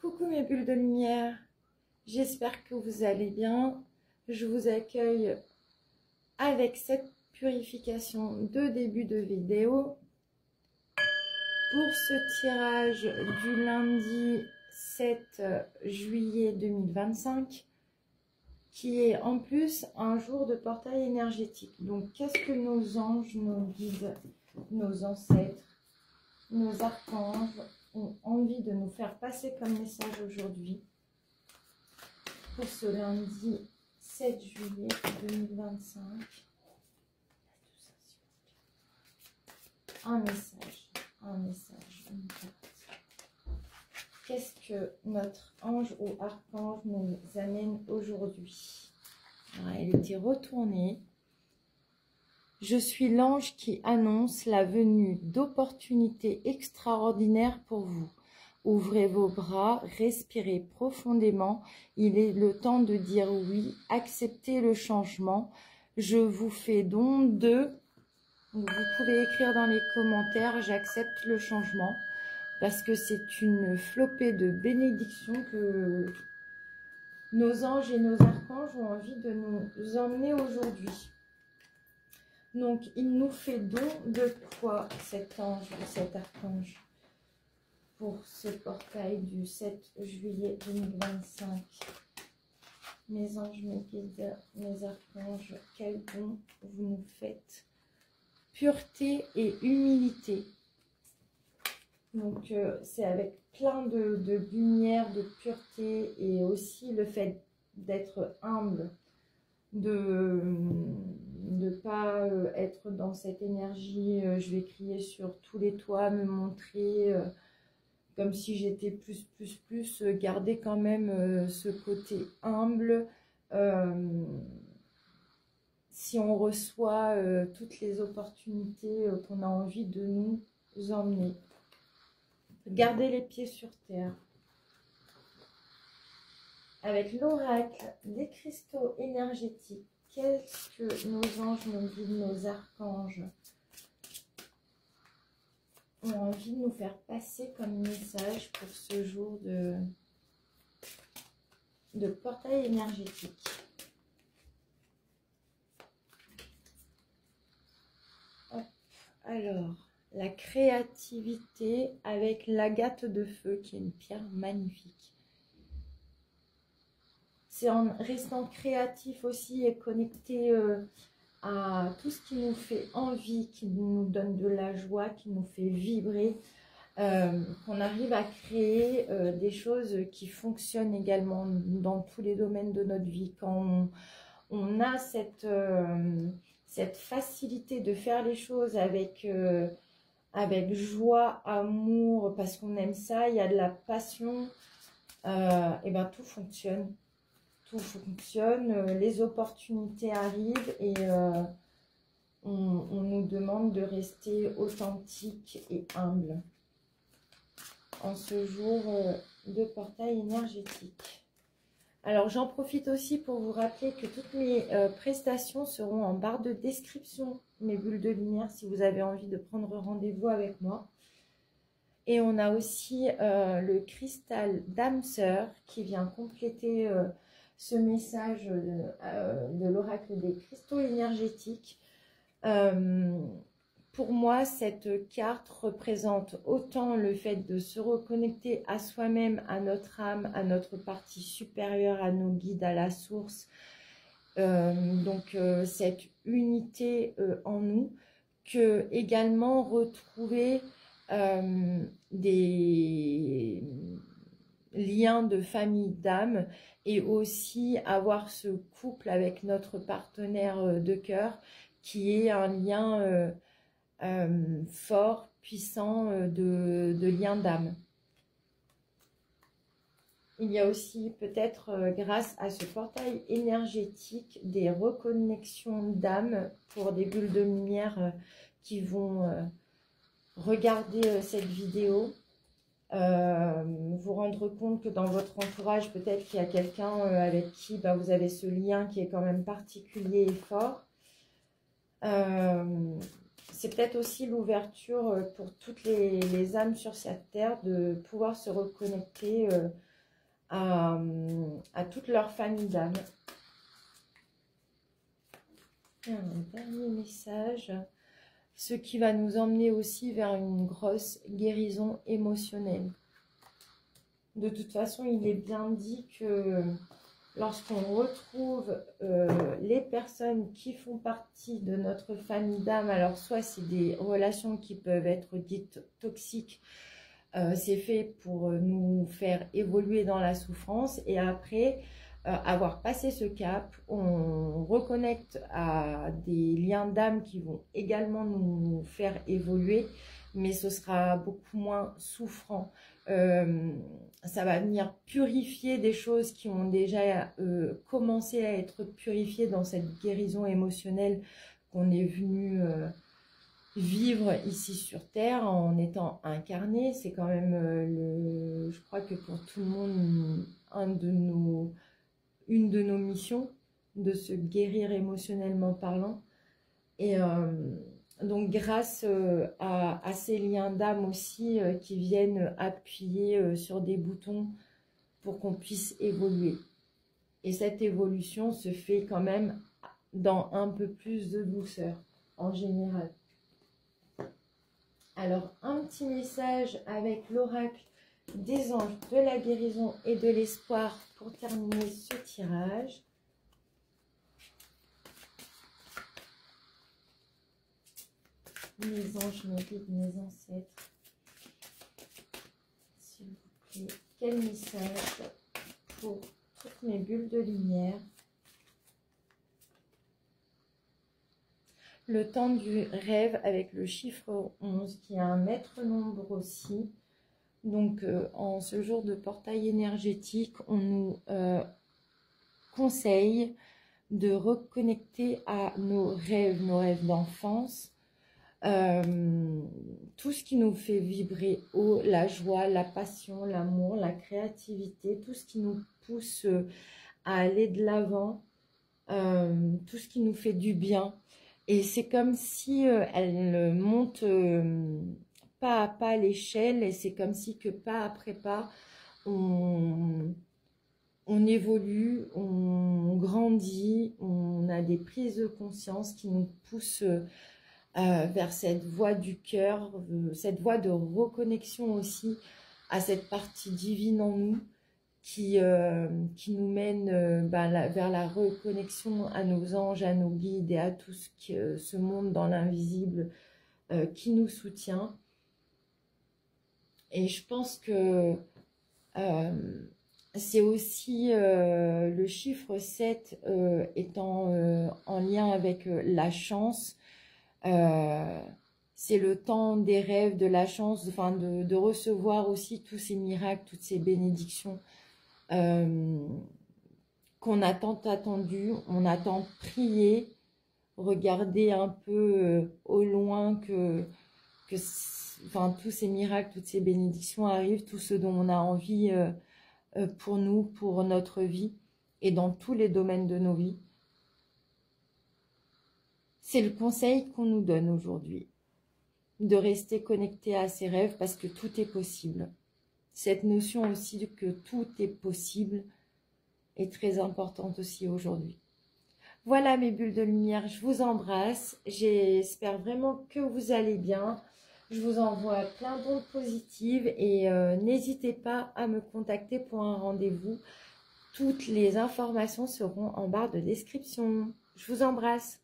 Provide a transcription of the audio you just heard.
Coucou mes bulles de lumière, j'espère que vous allez bien. Je vous accueille avec cette purification de début de vidéo pour ce tirage du lundi 7 juillet 2025 qui est en plus un jour de portail énergétique. Donc qu'est-ce que nos anges, nos guides, nos ancêtres, nos archanges ont envie de nous faire passer comme message aujourd'hui pour ce lundi 7 juillet 2025. Un message, une carte. Qu'est-ce que notre ange ou archange nous amène aujourd'hui? Elle était retournée. Je suis l'ange qui annonce la venue d'opportunités extraordinaires pour vous. Ouvrez vos bras, respirez profondément. Il est le temps de dire oui, acceptez le changement. Je vous fais don de... Vous pouvez écrire dans les commentaires, j'accepte le changement. Parce que c'est une flopée de bénédictions que nos anges et nos archanges ont envie de nous emmener aujourd'hui. Donc, il nous fait don de quoi cet ange ou cet archange pour ce portail du 7 juillet 2025? Mes anges, mes guides, mes archanges, quel don vous nous faites? Pureté et humilité. Donc, c'est avec plein de lumière, de pureté et aussi le fait d'être humble, de ne pas être dans cette énergie, je vais crier sur tous les toits, me montrer comme si j'étais plus, garder quand même ce côté humble. Si on reçoit toutes les opportunités qu'on a envie de nous emmener. Garder les pieds sur terre. Avec l'oracle des cristaux énergétiques, qu'est-ce que nos anges, nos guides, nos archanges ont envie de nous faire passer comme message pour ce jour de portail énergétique? Hop. Alors, la créativité avec l'agate de feu, qui est une pierre magnifique. C'est en restant créatif aussi et connecté à tout ce qui nous fait envie, qui nous donne de la joie, qui nous fait vibrer, qu'on arrive à créer des choses qui fonctionnent également dans tous les domaines de notre vie. Quand on a cette facilité de faire les choses avec joie, amour, parce qu'on aime ça, il y a de la passion, et bien tout fonctionne. Tout fonctionne, les opportunités arrivent et on nous demande de rester authentique et humble en ce jour de portail énergétique. Alors j'en profite aussi pour vous rappeler que toutes mes prestations seront en barre de description, mes bulles de lumière, si vous avez envie de prendre rendez-vous avec moi. Et on a aussi le cristal d'âme sœur qui vient compléter ce message de l'oracle des cristaux énergétiques. Pour moi, cette carte représente autant le fait de se reconnecter à soi-même, à notre âme, à notre partie supérieure, à nos guides, à la source. Donc, cette unité en nous, que également retrouver des liens de famille d'âme et aussi avoir ce couple avec notre partenaire de cœur qui est un lien fort, puissant de lien d'âme. Il y a aussi peut-être grâce à ce portail énergétique des reconnexions d'âme pour des bulles de lumière qui vont regarder cette vidéo. Vous rendre compte que dans votre entourage, peut-être qu'il y a quelqu'un avec qui vous avez ce lien qui est quand même particulier et fort. C'est peut-être aussi l'ouverture pour toutes les âmes sur cette terre de pouvoir se reconnecter à toute leur famille d'âme. Et un dernier message, ce qui va nous emmener aussi vers une grosse guérison émotionnelle. De toute façon, il est bien dit que lorsqu'on retrouve les personnes qui font partie de notre famille d'âme, alors soit c'est des relations qui peuvent être dites toxiques, c'est fait pour nous faire évoluer dans la souffrance, et après avoir passé ce cap, on reconnecte à des liens d'âme qui vont également nous faire évoluer, mais ce sera beaucoup moins souffrant. Ça va venir purifier des choses qui ont déjà commencé à être purifiées dans cette guérison émotionnelle qu'on est venu vivre ici sur Terre en étant incarné. C'est quand même, je crois que pour tout le monde, une de nos missions, de se guérir émotionnellement parlant. Et donc grâce à ces liens d'âme aussi qui viennent appuyer sur des boutons pour qu'on puisse évoluer. Et cette évolution se fait quand même dans un peu plus de douceur en général. Alors un petit message avec l'oracle des anges, de la guérison et de l'espoir pour terminer ce tirage. Mes anges, mes guides, mes ancêtres, s'il vous plaît, quel message pour toutes mes bulles de lumière? Le temps du rêve avec le chiffre 11 qui est un maître nombre aussi. Donc en ce jour de portail énergétique, on nous conseille de reconnecter à nos rêves d'enfance. Tout ce qui nous fait vibrer haut, la joie, la passion, l'amour, la créativité, tout ce qui nous pousse à aller de l'avant, tout ce qui nous fait du bien. Et c'est comme si elle monte pas à pas l'échelle, et c'est comme si que pas après pas, on évolue, on grandit, on a des prises de conscience qui nous poussent vers cette voie du cœur, cette voie de reconnexion aussi à cette partie divine en nous qui nous mène vers la reconnexion à nos anges, à nos guides et à tout ce monde dans l'invisible qui nous soutient. Et je pense que c'est aussi le chiffre 7 étant en lien avec la chance. C'est le temps des rêves, de la chance, enfin de recevoir aussi tous ces miracles, toutes ces bénédictions qu'on a tant attendu, on a tant prié, regarder un peu au loin enfin, tous ces miracles, toutes ces bénédictions arrivent, tout ce dont on a envie pour nous, pour notre vie et dans tous les domaines de nos vies. C'est le conseil qu'on nous donne aujourd'hui, de rester connecté à ses rêves parce que tout est possible. Cette notion aussi que tout est possible est très importante aussi aujourd'hui. Voilà mes bulles de lumière, je vous embrasse. J'espère vraiment que vous allez bien. Je vous envoie plein d'ondes positives et n'hésitez pas à me contacter pour un rendez-vous. Toutes les informations seront en barre de description. Je vous embrasse.